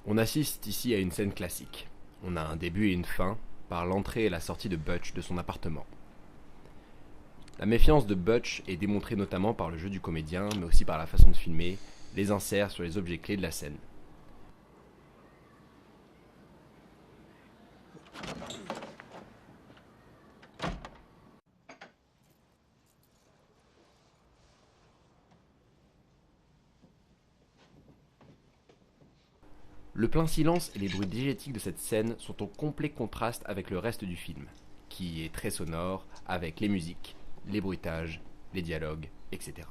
On assiste ici à une scène classique. On a un début et une fin, par l'entrée et la sortie de Butch de son appartement. La méfiance de Butch est démontrée notamment par le jeu du comédien, mais aussi par la façon de filmer, les inserts sur les objets clés de la scène. Le plein silence et les bruits diégétiques de cette scène sont en complet contraste avec le reste du film, qui est très sonore, avec les musiques, les bruitages, les dialogues, etc.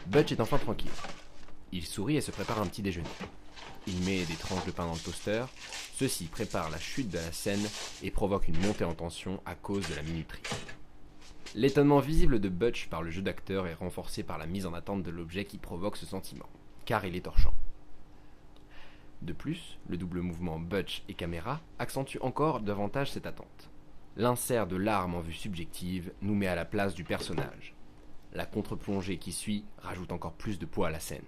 Butch est enfin tranquille. Il sourit et se prépare un petit déjeuner. Il met des tranches de pain dans le toaster, ceci prépare la chute de la scène et provoque une montée en tension à cause de la minuterie. L'étonnement visible de Butch par le jeu d'acteur est renforcé par la mise en attente de l'objet qui provoque ce sentiment, car il est torchant. De plus, le double mouvement Butch et caméra accentue encore davantage cette attente. L'insert de l'arme en vue subjective nous met à la place du personnage. La contre-plongée qui suit rajoute encore plus de poids à la scène.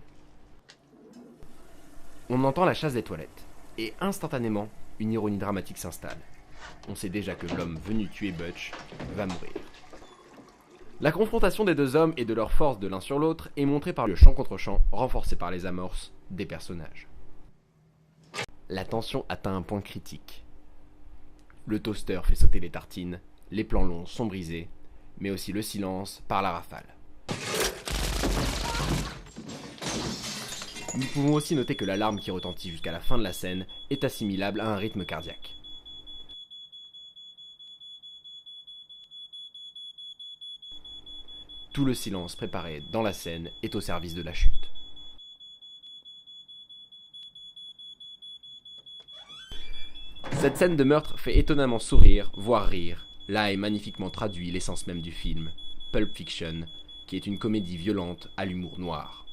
On entend la chasse des toilettes, et instantanément, une ironie dramatique s'installe. On sait déjà que l'homme venu tuer Butch va mourir. La confrontation des deux hommes et de leur force de l'un sur l'autre est montrée par le champ contre champ, renforcé par les amorces des personnages. La tension atteint un point critique. Le toaster fait sauter les tartines, les plans longs sont brisés, mais aussi le silence par la rafale. Nous pouvons aussi noter que l'alarme qui retentit jusqu'à la fin de la scène est assimilable à un rythme cardiaque. Tout le silence préparé dans la scène est au service de la chute. Cette scène de meurtre fait étonnamment sourire, voire rire. Là est magnifiquement traduit l'essence même du film, Pulp Fiction, qui est une comédie violente à l'humour noir.